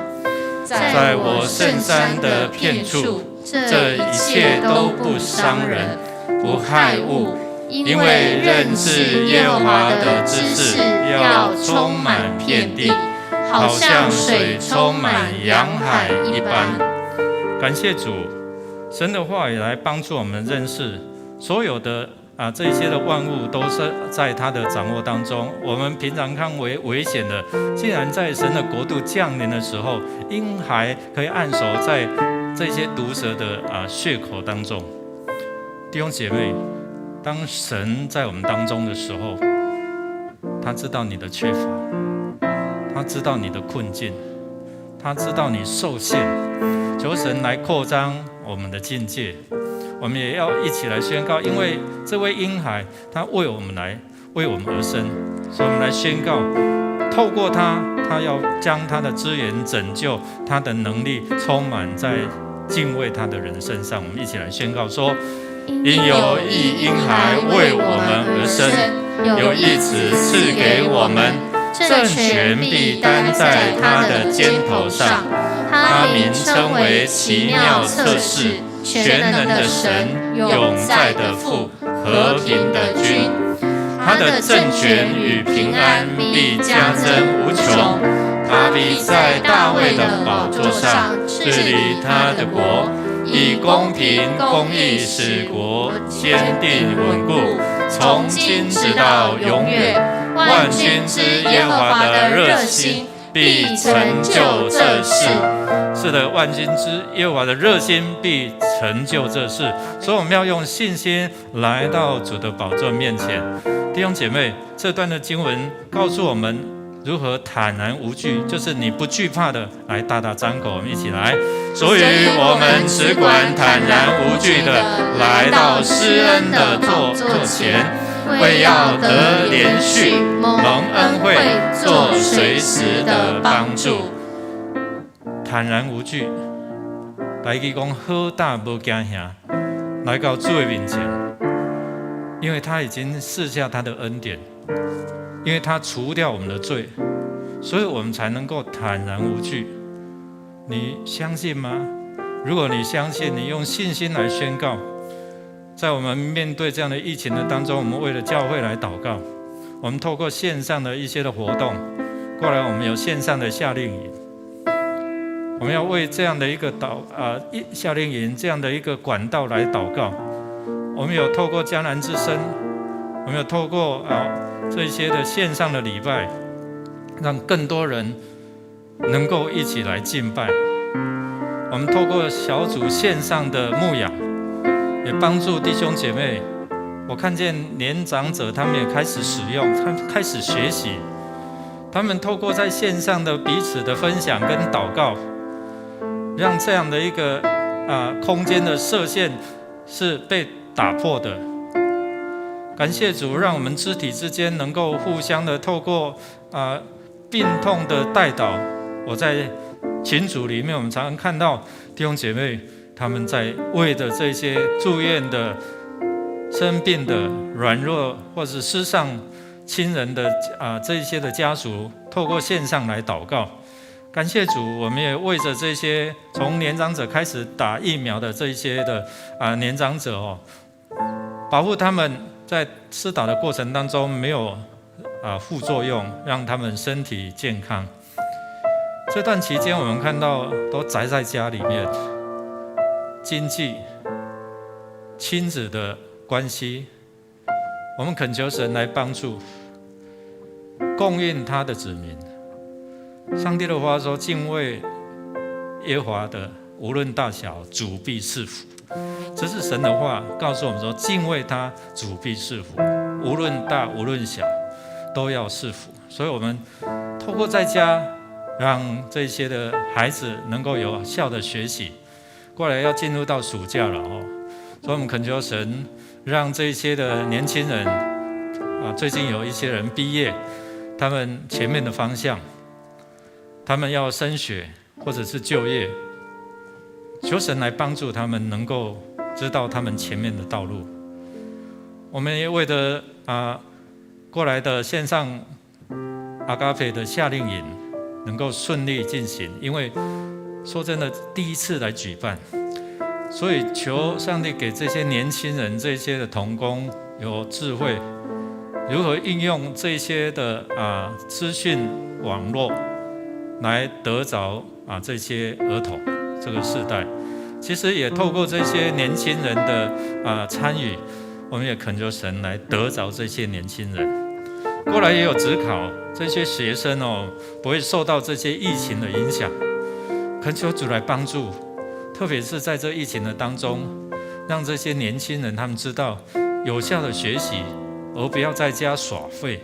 在我圣山的遍处，这一切都不伤人，不害物，因为认识耶和华的知识要充满遍地，好像水充满洋海一般。感谢主，神的话语来帮助我们认识所有的这一些的万物都是在他的掌握当中。我们平常看为危险的，既然在神的国度降临的时候，婴孩可以按手在这些毒蛇的穴口当中。弟兄姐妹，当神在我们当中的时候，他知道你的缺乏，他知道你的困境，他知道你受限，求神来扩张我们的境界。我们也要一起来宣告，因为这位婴孩他为我们而生，所以我们来宣告，透过他要将他的资源、拯救他的能力充满在敬畏他的人身上。我们一起来宣告说：因有一婴孩为我们而生，有一子赐给我们，政权必担在他的肩头上，他名称为奇妙策士，全能的神，永在的父，和平的君。他的政权与平安必加增无穷，他必在大卫的宝座上治理他的国，以公平公义使国坚定稳固，从今直到永远。万军之耶和华的热心必成就这事。是的，万军之耶和华的热心必成就这事。所以我们要用信心来到主的宝座面前。弟兄姐妹，这段的经文告诉我们如何坦然无惧，就是你不惧怕的来大大张口。我们一起来，所以我们只管坦然无惧的来到施恩的座前，为要得连续蒙恩惠，做随时的帮助。坦然无惧，台语讲好大无惊吓，来到主的面前，因为他已经赐下他的恩典，因为他除掉我们的罪，所以我们才能够坦然无惧。你相信吗？如果你相信，你用信心来宣告。在我们面对这样的疫情的当中，我们为了教会来祷告，我们透过线上的一些的活动，过来我们有线上的夏令营，我们要为这样的一个夏令营这样的一个管道来祷告。我们有透过迦南之声，我们有透过这些的线上的礼拜，让更多人能够一起来敬拜。我们透过小组线上的牧养，也帮助弟兄姐妹。我看见年长者他们也开始使用，他们开始学习，他们透过在线上的彼此的分享跟祷告，让这样的一个空间的设限是被打破的。感谢主，让我们肢体之间能够互相的透过病痛的代祷。我在群组里面，我们常常看到弟兄姐妹他们在为的这些住院的、生病的、软弱或是失丧亲人的这一些的家属，透过线上来祷告。感谢主，我们也为着这些从年长者开始打疫苗的这一些的年长者保护他们在施打的过程当中没有副作用，让他们身体健康。这段期间我们看到都宅在家里面，经济、亲子的关系，我们恳求神来帮助，供应他的子民。上帝的话说，敬畏耶和华的无论大小，主必赐福。这是神的话告诉我们说，敬畏他，主必赐福，无论大无论小都要赐福。所以我们透过在家，让这些的孩子能够有效的学习。过来要进入到暑假了所以我们恳求神，让这些的年轻人最近有一些人毕业，他们前面的方向，他们要升学或者是就业，求神来帮助他们能够知道他们前面的道路。我们也为了过来的线上阿嘎培的夏令营能够顺利进行，因为说真的第一次来举办，所以求上帝给这些年轻人这些的同工有智慧，如何运用这些的资讯网络来得着这些儿童这个世代。其实也透过这些年轻人的参与，我们也恳求神来得着这些年轻人。过来也有指考，这些学生不会受到这些疫情的影响，恳求主来帮助，特别是在这疫情的当中，让这些年轻人他们知道有效的学习，而不要在家耍废。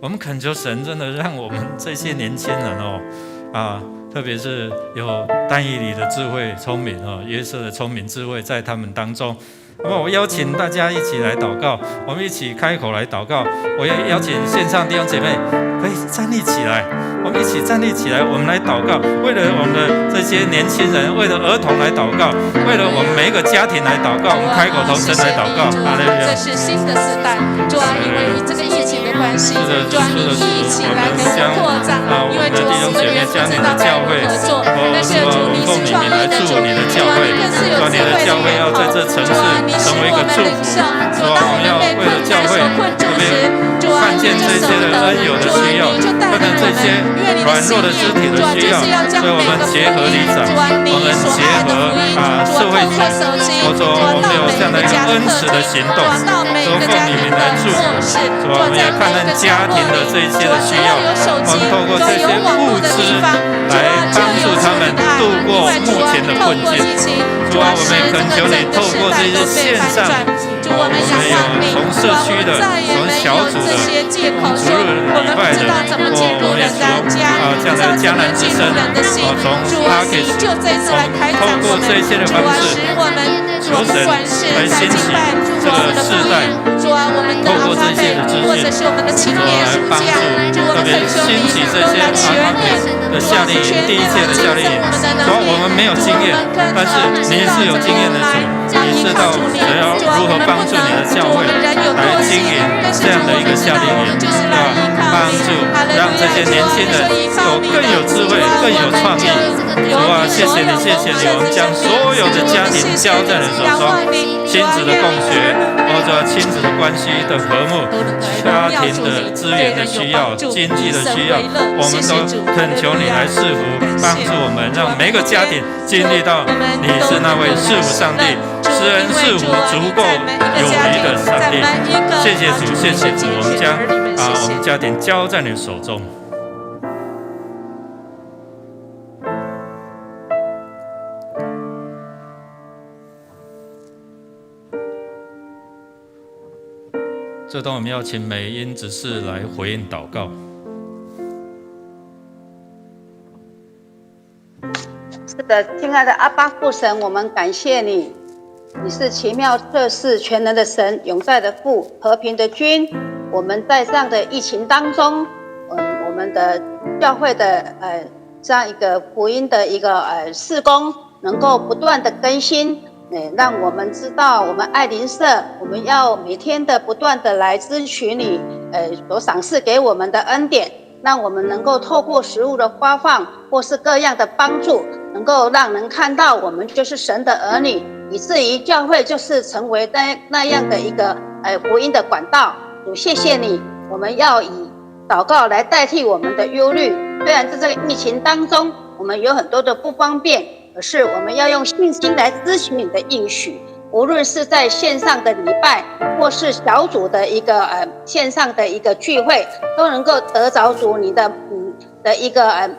我们恳求神真的让我们这些年轻人特别是有但以理的智慧聪明约瑟的聪明智慧在他们当中。那么我邀请大家一起来祷告，我们一起开口来祷告。我要邀请线上弟兄姐妹可以站立起来，我们一起站立起来，我们来祷告，为了我们的这些年轻人，为了儿童来祷告，为了我们每一个家庭来祷告。我们开口同声来祷告。这是新的时代，主因为这个疫情的关系，主你一起来给我们扩张，因为主我们原不知道该如何合作，但是主你是创意的主，主你更是有智慧的领导，主你是我们领袖，主当我们被困在所困住的们看见这些的恩友的需要，看见这些软弱的肢体的需要，所以我们结合里长，我们结合社会局，主我们有这样的一个恩慈的行动，主奉你们来祝福，主我们也看见家庭的这一些的需要，我们透过这些物资来帮助他们度过目前的困境。主啊，我们恳求你透过这些线上，我们有从社区的、从小组的、从主日礼拜的，我们也从这样的迦南之声，从 Package， 透过这些的方式，求神来兴起这个世代，透过这些的资讯，来帮助，特别兴起这些的夏令营，第一届的夏令营。主，我们没有经验，但是你是有经验的主，你知道要如何帮助你的教会来经营这样的一个夏令营，帮助让这些年轻人更有智慧、更有创意。主啊，谢谢你，谢谢你，我们将所有的家庭交在你手中，亲子的共学，或者亲子的关系的和睦，家庭的资源的需要、经济的需要，我们都恳求你来赐福，帮助我们，让每个家庭经历到你是那位赐福上帝、施恩赐福足够有余的上帝。谢谢主，谢谢主，我们将我们家庭交在你手中。这段我们要请美英执事来回应祷告。是的，亲爱的阿爸父神，我们感谢你，你是奇妙测试全能的神，永在的父，和平的君。我们在这样的疫情当中，我们的教会的这样一个福音的一个事工，能够不断的更新。让我们知道，我们爱邻舍，我们要每天的不断的来支取你所赏赐给我们的恩典，让我们能够透过食物的发放或是各样的帮助，能够让人看到我们就是神的儿女，以至于教会就是成为那样的一个福音的管道。主，谢谢你，我们要以祷告来代替我们的忧虑。虽然在这个疫情当中，我们有很多的不方便，可是我们要用信心来支取你的应许，无论是在线上的礼拜，或是小组的一个线上的一个聚会，都能够得着主你的一个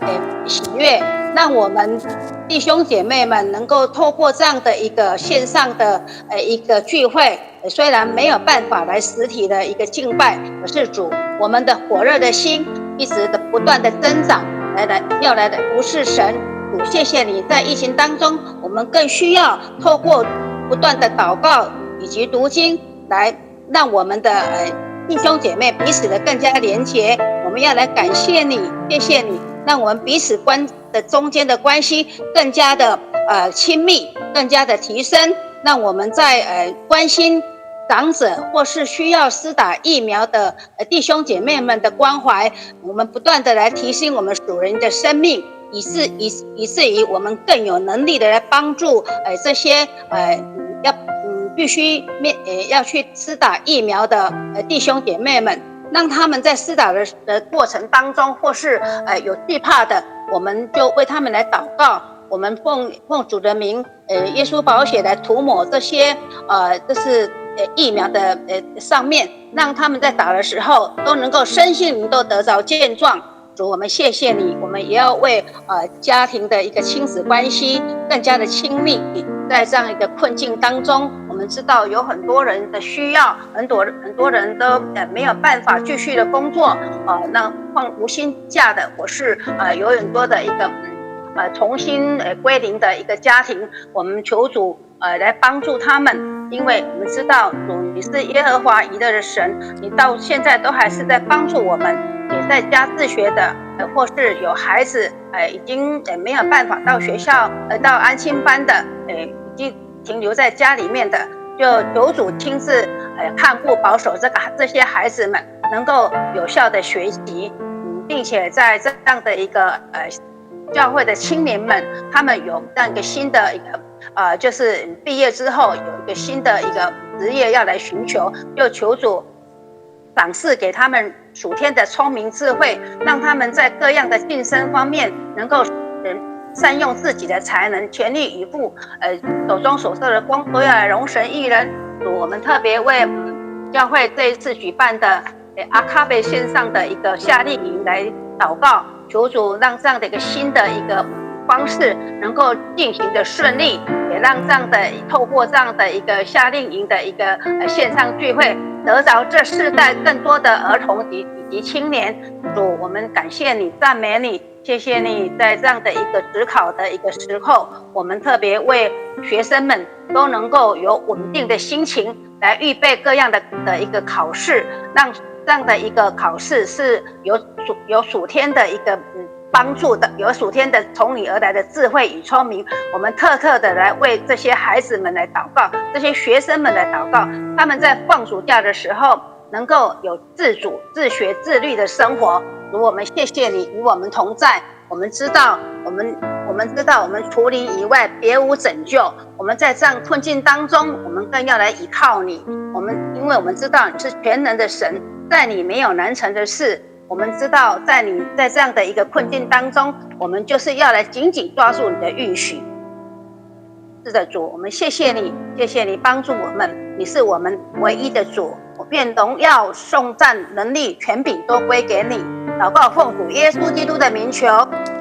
喜悦，让我们弟兄姐妹们能够透过这样的一个线上的一个聚会，虽然没有办法来实体的一个敬拜，可是主，我们的火热的心一直的不断的增长，要来的不是神。主，谢谢你，在疫情当中，我们更需要透过不断的祷告以及读经，来让我们的弟兄姐妹彼此的更加连结。我们要来感谢你，谢谢你，让我们彼此中间的关系更加的亲密，更加的提升。让我们在关心长者或是需要施打疫苗的弟兄姐妹们的关怀，我们不断的来提升我们属人的生命。以至于我们更有能力的来帮助这些必须要去施打疫苗的弟兄姐妹们，让他们在施打的过程当中，或是有惧怕的，我们就为他们来祷告。我们奉主的名，耶稣宝血来涂抹这些这是疫苗的上面，让他们在打的时候都能够身心灵都得着健壮。主，我们谢谢你，我们也要为家庭的一个亲子关系更加的亲密。在这样一个困境当中，我们知道有很多人的需要，很多人都没有办法继续的工作，那放无薪假的，或是有很多的一个重新归零的一个家庭，我们求主来帮助他们，因为我们知道主你是耶和华以勒的神，你到现在都还是在帮助我们。也在家自学的，或是有孩子已经没有办法到学校到安亲班的，已经停留在家里面的，就求主亲自看顾保守这些孩子们能够有效的学习，并且在这样的一个教会的青年们，他们有这样一个新的一个就是毕业之后有一个新的一个职业要来寻求，就求主赏赐给他们属天的聪明智慧，让他们在各样的晋升方面能够善用自己的才能，全力以赴，手中所受的工都要来荣神益人。主，我们特别为教会这一次举办的阿卡贝线上的一个夏令营来祷告，求主让这样的一个新的一个方式能够进行的顺利，也让这样的透过这样的一个夏令营的一个线上聚会，得着这世代更多的儿童以及青年。主，我们感谢你，赞美你，谢谢你在这样的一个指考的一个时候，我们特别为学生们都能够有稳定的心情来预备各样的一个考试，让这样的一个考试是有属天的一个帮助的，有属天的从你而来的智慧与聪明。我们特的来为这些孩子们来祷告，这些学生们来祷告，他们在放暑假的时候能够有自主、自学、自律的生活。主，我们谢谢你与我们同在。我们知道，我们除你以外别无拯救。我们在这样困境当中，我们更要来依靠你。因为我们知道你是全能的神，在你没有难成的事。我们知道，在这样的一个困境当中，我们就是要来紧紧抓住你的应许。是的，主，我们谢谢你，谢谢你帮助我们，你是我们唯一的主。我愿荣耀、颂赞、能力、权柄都归给你。祷告奉主耶稣基督的名求。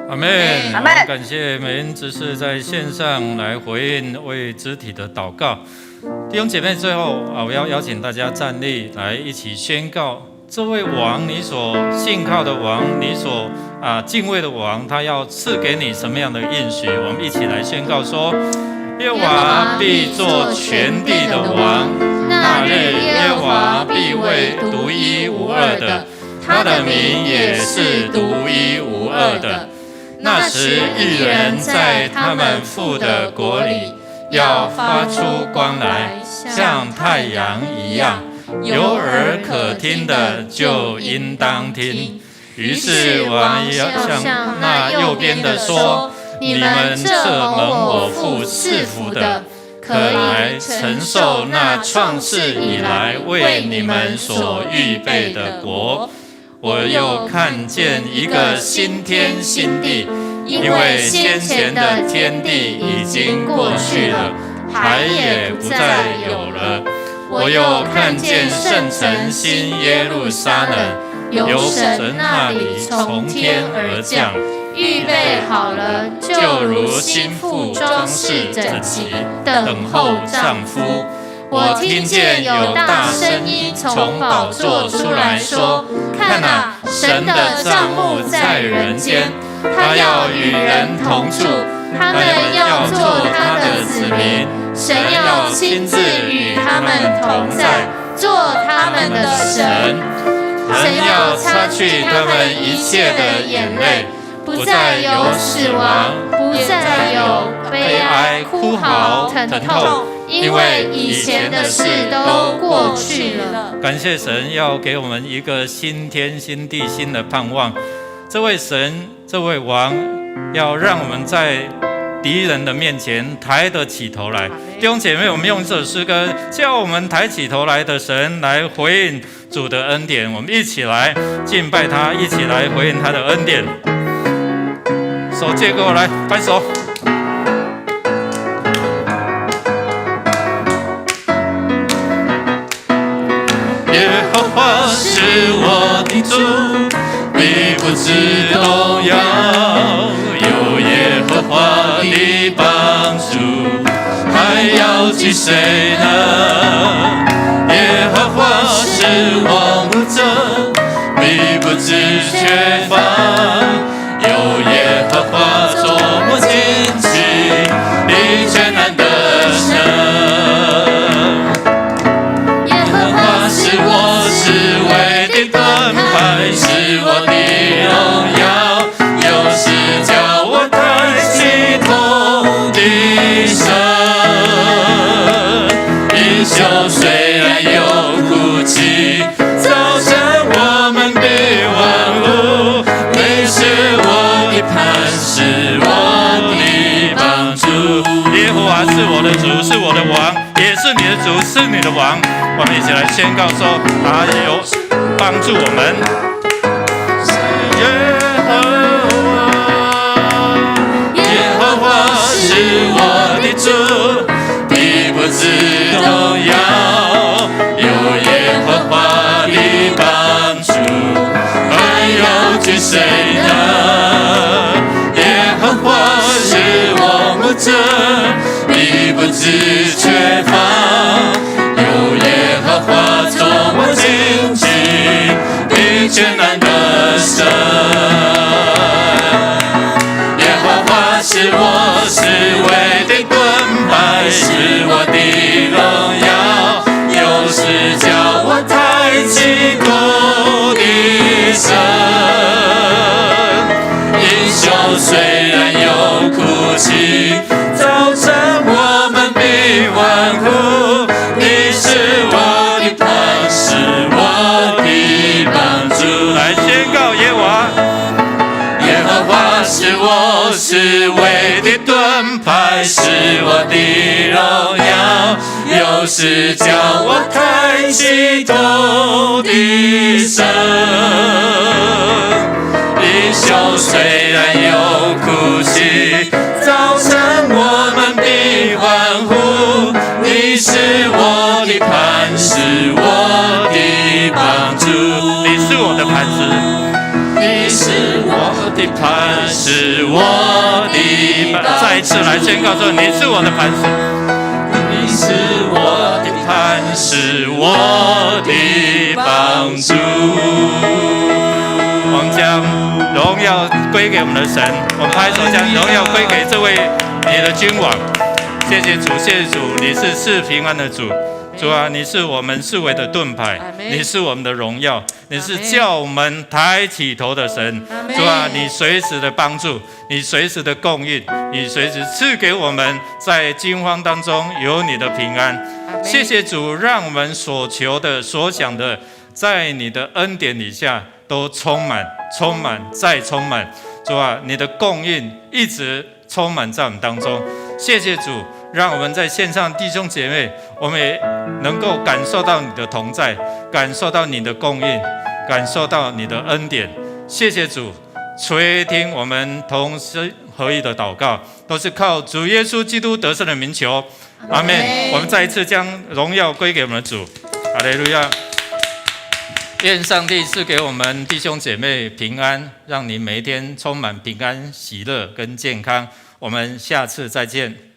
阿们，阿们。感谢美恩执事在线上来回应为肢体的祷告。弟兄姐妹，最后我要邀请大家站立，来一起宣告：这位王，你所信靠的王，你所敬畏的王，他要赐给你什么样的应许？我们一起来宣告说：耶和华必作全地的王，那日耶和华必为独一无二的，他的名也是独一无二的。那时义人在他们父的国里，要发出光来，像太阳一样。有耳可听的就应当听。于是王要向那右边的说：你们这蒙我父赐福的，可来承受那创世以来为你们所预备的国。我又看见一个新天新地，因为先前的天地已经过去了，海也不再有了。我又看见圣城新耶路撒冷，由神那里从天而降，预备好了，就如新妇装饰整齐，等候丈夫。我听见有大声音从宝座出来说：看哪，神的帐幕在人间，他要与人同住，他们要做他的子民，神要亲自与他们同在，做他们的神。神要擦去他们一切的眼泪，不再有死亡，不再有悲哀、哭嚎、疼痛，因为以前的事都过去了。感谢神要给我们一个新天新地新的盼望。这位神，这位王，要让我们在敌人的面前抬得起头来。弟兄姐妹，我们用这首诗歌叫我们抬起头来的神来回应主的恩典。我们一起来敬拜他，一起来回应他的恩典。手借给我，来拍手。耶和华是我的主，必不致动摇。有耶和华的帮助，还要惧谁呢？耶和华是我牧者，必不致缺乏。有耶和华作我旌旗，你全然得胜。耶和华是我侍卫的盾牌，是我的荣耀，有时叫我抬起头的神。英雄虽然有哭泣，早晨我们必忘路，你是我的磐石，我的帮助。耶和华是我的主，是我的王，也是你的主，是你的王。我们一起来宣告说：他有帮助我们。耶和华是我的主，必不致动摇。有耶和华的帮助，还有惧谁呢？耶和华是我牧者，必不致缺乏。有耶和华做我荆棘，必艰难的胜。耶和华是我侍卫的盾牌，是我的荣耀，又是叫我抬起头的神。英雄虽然有哭泣，早晨我们必欢呼。你是我的磐石，我的帮助。来宣告耶和华，耶和华是我侍卫的盾牌，是我的荣耀，又是叫我抬起头的神。英雄虽然有哭泣，早晨我们必欢呼。你是我的磐石，我的帮助。你是我的磐石。你是我的磐石，我的帮助。再一次来宣告说：你是我的磐石，你是我的磐石，我的帮助。我们将荣耀归给我们的神，我们拍手将荣耀归给这位你的君王。谢谢主，谢谢主，你是赐平安的主。主啊，你是我们四围的盾牌，你是我们的荣耀，你是叫我们抬起头的神。主啊，你随时的帮助，你随时的供应，你随时赐给我们在惊慌当中有你的平安。谢谢主，让我们所求的、所想的，在你的恩典底下都充满、充满再充满。主啊，你的供应一直充满在我们当中。谢谢主，让我们在线上弟兄姐妹，我们也能够感受到你的同在，感受到你的供应，感受到你的恩典。谢谢主，垂听我们同心合意的祷告，都是靠主耶稣基督得胜的名求。阿们。我们再一次将荣耀归给我们的主。哈利路亚。愿上帝赐给我们弟兄姐妹平安，让你每一天充满平安、喜乐跟健康。我们下次再见。